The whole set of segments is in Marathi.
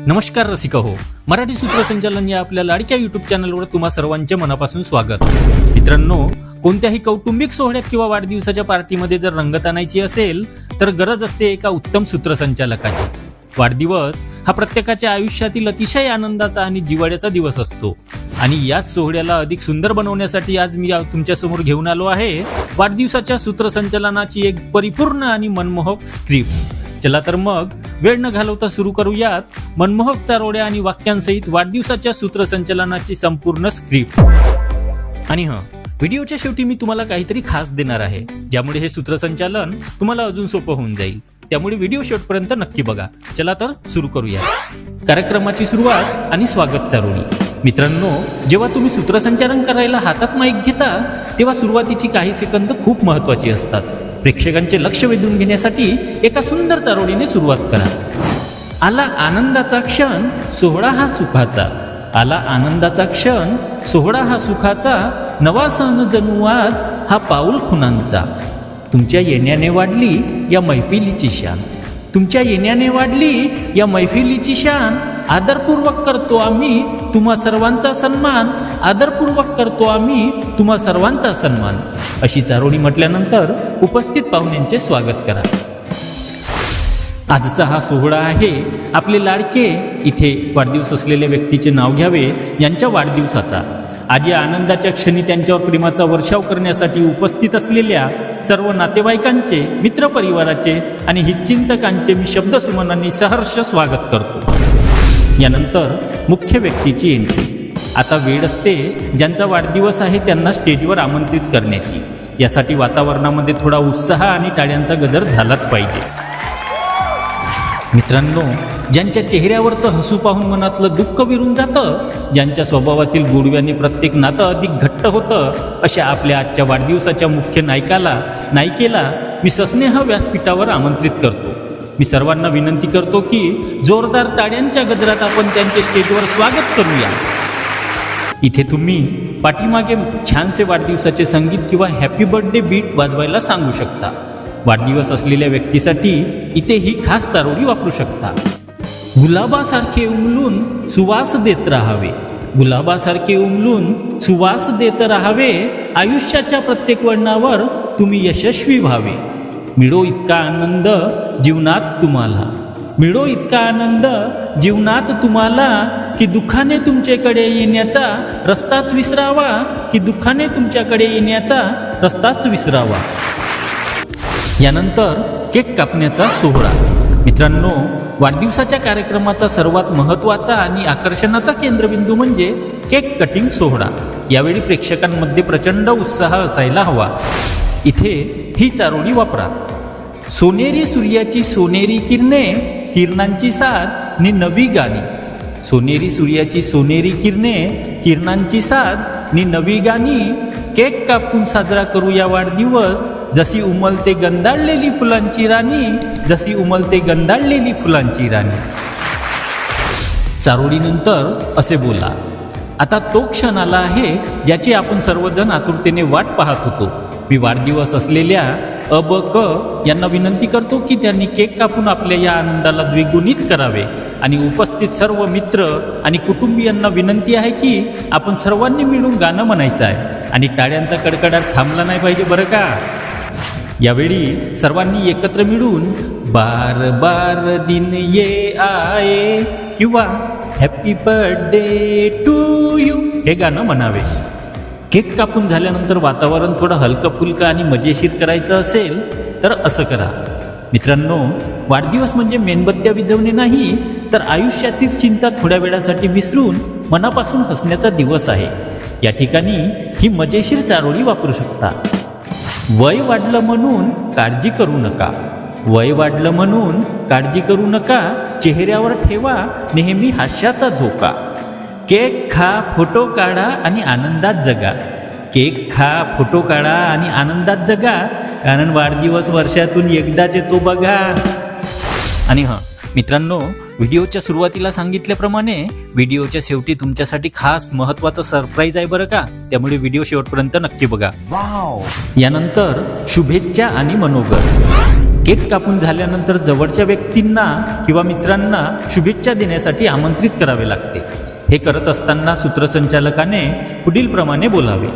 नमस्कार रसिका हो, मराठी सूत्रसंचालन या आपल्या लाडक्या युट्यूब चॅनलवर तुम्हा सर्वांचे मनापासून स्वागत। मित्रांनो, कोणत्याही कौटुंबिक सोहळ्यात किंवा वाढदिवसाच्या पार्टीमध्ये जर रंगत आणायची असेल तर गरज असते एका उत्तम सूत्रसंचालकाची। वाढदिवस हा प्रत्येकाच्या आयुष्यातील अतिशय आनंदाचा आणि जिव्हाळ्याचा दिवस असतो आणि याच सोहळ्याला अधिक सुंदर बनवण्यासाठी आज मी तुमच्या समोर घेऊन आलो आहे वाढदिवसाच्या सूत्रसंचालनाची एक परिपूर्ण आणि मनमोहक स्क्रिप्ट। चला तर मग वेळ न घालवता सुरू करूयात मनमोहक चारोळ्या आणि वाक्यांसहित वाढदिवसाच्या सूत्रसंचालनाची संपूर्ण स्क्रिप्ट। आणि व्हिडिओच्या शेवटी मी तुम्हाला काहीतरी खास देणार आहे, ज्यामुळे हे सूत्रसंचालन तुम्हाला अजून सोपं होऊन जाईल। त्यामुळे व्हिडिओ शेवटपर्यंत नक्की बघा। चला तर सुरू करूया कार्यक्रमाची सुरुवात आणि स्वागत चारोळी। मित्रांनो, जेव्हा तुम्ही सूत्रसंचालन करायला हातात माईक घेता तेव्हा सुरुवातीची काही सेकंद खूप महत्त्वाची असतात। प्रेक्षकांचे लक्ष वेधून घेण्यासाठी एका सुंदर चारोळीने सुरुवात करा। आला आनंदाचा क्षण, सोहळा हा सुखाचा। आला आनंदाचा क्षण, सोहळा हा सुखाचा। नवा सण जणू आज हा पाऊल खुणांचा। तुमच्या येण्याने वाढली या मैफिलीची शान। तुमच्या येण्याने वाढली या मैफिलीची शान। आदरपूर्वक करतो आम्ही तुम्हा सर्वांचा सन्मान। आदरपूर्वक करतो आम्ही तुम्हा सर्वांचा सन्मान। अशी चारोळी म्हटल्यानंतर उपस्थित पाहुण्यांचे स्वागत करा। आजचा हा सोहळा आहे आपले लाडके, इथे वाढदिवस असलेल्या व्यक्तीचे नाव घ्यावे, यांच्या वाढदिवसाचा। आज या आनंदाच्या क्षणी त्यांच्यावर प्रेमाचा वर्षाव करण्यासाठी उपस्थित असलेल्या सर्व नातेवाईकांचे, मित्रपरिवाराचे आणि हितचिंतकांचे मी शब्दसुमनांनी सहर्ष स्वागत करतो। यानंतर मुख्य व्यक्तीची एंट्री। आता वेळ असते ज्यांचा वाढदिवस आहे त्यांना स्टेजवर आमंत्रित करण्याची। यासाठी वातावरणामध्ये थोडा उत्साह आणि टाळ्यांचा गजर झालाच पाहिजे। मित्रांनो, ज्यांच्या चेहऱ्यावरचं हसू पाहून मनातलं दुःख विरून जातं, ज्यांच्या स्वभावातील गोडव्याने प्रत्येक नातं अधिक घट्ट होतं, अशा आपल्या आजच्या वाढदिवसाच्या मुख्य नायिकेला मी सस्नेह व्यासपीठावर आमंत्रित करतो। मी सर्वांना विनंती करतो की जोरदार टाळ्यांच्या गजरात आपण त्यांचे स्टेजवर स्वागत करूया। इथे तुम्ही पाठीमागे छानसे वाढदिवसाचे संगीत किंवा हॅपी बर्थडे बीट वाजवायला सांगू शकता। वाढदिवस असलेल्या व्यक्तीसाठी इथे ही खास चारोळी वापरू शकता। गुलाबासारखे उमलून सुवास देत राहावे। गुलाबासारखे उमलून सुवास देत राहावे। आयुष्याच्या प्रत्येक वळणावर तुम्ही यशस्वी व्हावे। मिळो इतका आनंद जीवनात तुम्हाला। मिळो इतका आनंद जीवनात तुम्हाला की दुःखाने तुमच्याकडे येण्याचा रस्ताच विसरावा। की दुःखाने तुमच्याकडे येण्याचा रस्ताच विसरावा। यानंतर केक कापण्याचा सोहळा। मित्रांनो, वाढदिवसाच्या कार्यक्रमाचा सर्वात महत्त्वाचा आणि आकर्षणाचा केंद्रबिंदू म्हणजे केक कटिंग सोहळा। यावेळी प्रेक्षकांमध्ये प्रचंड उत्साह असायला हवा। इथे ही चारोळी वापरा। सोनेरी सूर्याची सोनेरी किरणे, किरणांची साथ नि नवी गाणी। सोनेरी सूर्याची सोनेरी किरणे, किरणांची साथ नि नवी गाणी। केक कापून साजरा करूया वाढदिवस, जशी उमलते गंधाळलेली फुलांची राणी। जशी उमलते गंधाळलेली फुलांची राणी। चारोळीनंतर असे बोला, आता तो क्षण आला आहे ज्याची आपण सर्वजण आतुरतेने वाट पाहत होतो। मी वाढदिवस असलेल्या क यांना विनंती करतो की त्यांनी केक कापून आपल्या या आनंदाला द्विगुणित करावे आणि उपस्थित सर्व मित्र आणि कुटुंबियांना विनंती आहे की आपण सर्वांनी मिळून गाणं म्हणायचं आहे आणि टाळ्यांचा कडकडाट थांबला नाही पाहिजे बरं का। यावेळी सर्वांनी एकत्र मिळून बार बार दिन ये आए किंवा हॅपी बर्थडे टू यू हे गाणं म्हणावे। केक कापून झाल्यानंतर वातावरण थोडं हलकं फुलकं आणि मजेशीर करायचं असेल तर असं करा। मित्रांनो, वाढदिवस म्हणजे मेणबत्त्या विझवणे नाही, तर आयुष्यातील चिंता थोड्या वेळासाठी विसरून मनापासून हसण्याचा दिवस आहे। या ठिकाणी ही मजेशीर चारोळी वापरू शकता। वय वाढलं म्हणून काळजी करू नका। वय वाढलं म्हणून काळजी करू नका। चेहऱ्यावर ठेवा नेहमी हास्याचा झोका। केक खा, फोटो काढा आणि आनंदात जगा। केक खा, फोटो काढा आणि आनंदात जगा, कारण वाढदिवस वर्षातून एकदाच येतो बघा। आणि मित्रांनो, व्हिडिओच्या सुरुवातीला सांगितल्याप्रमाणे व्हिडिओच्या शेवटी तुमच्यासाठी खास महत्त्वाचं सरप्राईज आहे बरं का, त्यामुळे व्हिडिओ शेवटपर्यंत नक्की बघा। यानंतर शुभेच्छा आणि मनोगत। केक कापून झाल्यानंतर जवळच्या व्यक्तींना किंवा मित्रांना शुभेच्छा देण्यासाठी आमंत्रित करावे लागते. हे करत असताना सूत्रसंचालकाने पुढील प्रमाणे बोलावे.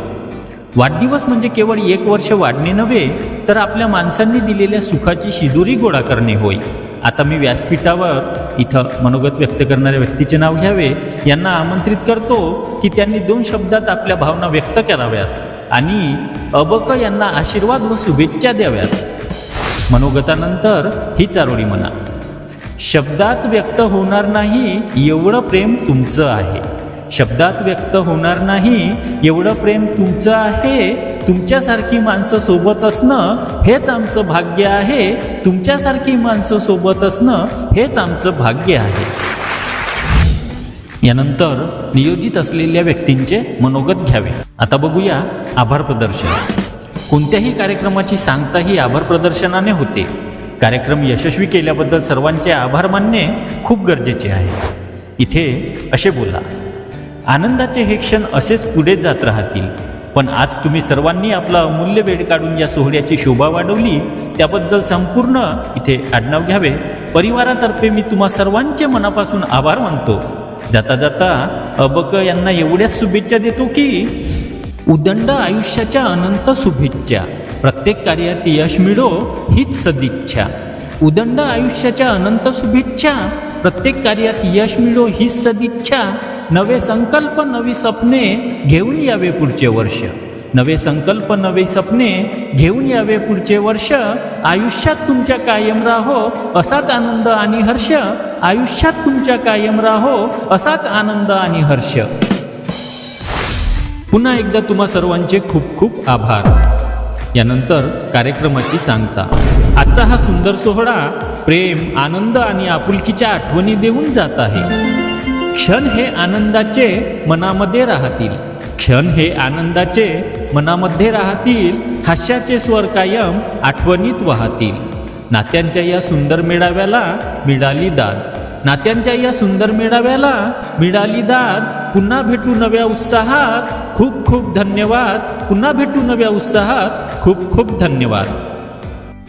वाढदिवस म्हणजे केवळ 1 वर्ष वाढणे नव्हे, तर आपल्या माणसांनी दिलेल्या सुखाची शिदोरी गोळा करणे होय. आता मी व्यासपीठावर इथं मनोगत व्यक्त करणाऱ्या व्यक्तीचे नाव घ्यावे. यांना आमंत्रित करतो की त्यांनी 2 शब्दात आपल्या भावना व्यक्त कराव्यात आणि अबक यांना आशीर्वाद व शुभेच्छा द्याव्यात. मनोगतानंतर ही चारोळी म्हणा. शब्दात व्यक्त होणार नाही एवढं प्रेम तुमचं आहे. शब्दात व्यक्त होणार नाही एवढं प्रेम तुमचं आहे. तुमच्यासारखी माणसं सोबत असणं हेच आमचं भाग्य आहे. तुमच्यासारखी माणसं सोबत असणं हेच आमचं भाग्य आहे. यानंतर नियोजित असलेल्या व्यक्तींचे मनोगत घ्यावे. आता बघूया आभार प्रदर्शन. कोणत्याही कार्यक्रमाची सांगता ही आभार प्रदर्शनाने होते. कार्यक्रम यशस्वी केल्याबद्दल सर्वांचे आभार मानणे खूप गरजेचे आहे. इथे असे बोला. आनंदाचे हे क्षण असेच पुढे जात राहतील. पण आज तुम्ही सर्वांनी आपला अमूल्य वेळ काढून या सोहळ्याची शोभा वाढवली त्याबद्दल संपूर्ण इथे आडनाव घ्यावे. परिवारातर्फे मी तुम्हा सर्वांचे मनापासून आभार मानतो. जाता जाता अबक यांना एवढ्याच शुभेच्छा देतो की उदंड आयुष्याच्या अनंत शुभेच्छा. प्रत्येक कार्यात यश मिळो हीच सदिच्छा. उदंड आयुष्याच्या अनंत शुभेच्छा. प्रत्येक कार्यात यश मिळो हीच सदिच्छा. नवे संकल्प नवी स्वप्ने घेऊन यावे पुढचे वर्ष. नवे संकल्प नवे स्वप्ने घेऊन यावे पुढचे वर्ष. आयुष्यात तुमच्या कायम राहो असाच आनंद आणि हर्ष. आयुष्यात तुमच्या कायम राहो असाच आनंद आणि हर्ष. पुन्हा एकदा तुम्हा सर्वांचे खूप खूप आभार. यानंतर कार्यक्रमाची सांगता. आजचा हा सुंदर सोहळा प्रेम, आनंद आणि आपुलकीच्या आठवणी देऊन जात आहे. क्षण हे आनंदाचे मनामध्ये राहतील. क्षण हे आनंदाचे मनामध्ये राहतील. हास्याचे स्वर कायम आठवणीत वाहतील. नात्यांच्या या सुंदर मेळाव्याला मिळाली दाद. नात्यांच्या या सुंदर मेळाव्याला मिळाली दाद. पुन्हा भेटू नव्या उत्साहात. खूप खूप धन्यवाद. पुन्हा भेटू नव्या उत्साहात. खूप खूप धन्यवाद.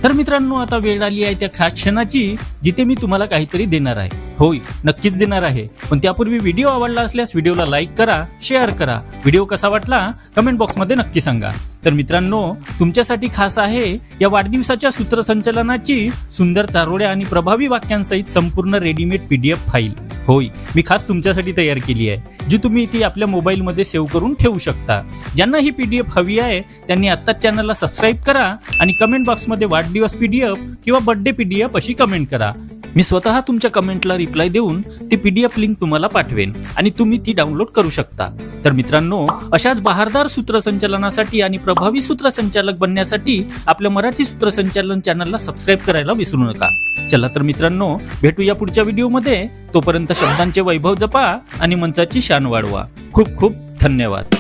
तर मित्रांनो, आता वेळ आली आहे त्या खास क्षणाची जिथे मी तुम्हाला काहीतरी देणार आहे. होय, नक्कीच देणार आहे. पण त्यापूर्वी व्हिडिओ आवडला असल्यास व्हिडिओला लाईक करा, शेअर करा. व्हिडिओ कसा वाटला कमेंट बॉक्समध्ये नक्की सांगा. तर मित्रांनो, तुमच्यासाठी खास आहे या वाढदिवसाच्या सूत्रसंचलनाची सुंदर चारोळ्या आणि प्रभावी वाक्यांसहित संपूर्ण रेडीमेड PDF फाईल. होय, मी खास तुमच्यासाठी तयार केली आहे, जी तुम्ही ती आपल्या मोबाईलमध्ये सेव्ह करून ठेवू शकता. ज्यांना ही PDF हवी आहे त्यांनी आत्ताच चॅनलला सबस्क्राईब करा आणि कमेंट बॉक्समध्ये वाढदिवस PDF किंवा बर्थडे PDF अशी कमेंट करा. मी स्वतः तुमच्या कमेंटला रिप्लाय देऊन ती PDF लिंक तुम्हाला पाठवेन आणि तुम्ही ती डाउनलोड करू शकता. तर मित्रांनो, अशाच बहारदार सूत्रसंचालनासाठी आणि प्रभावी सूत्रसंचालक बनण्यासाठी आपल्या मराठी सूत्रसंचालन चॅनलला सबस्क्राईब करायला विसरू नका. चला तर मित्रांनो, भेटूया पुढच्या व्हिडिओमध्ये. तोपर्यंत शब्दांचे वैभव जपा आणि मंचाची शान वाढवा. खूप खूप धन्यवाद.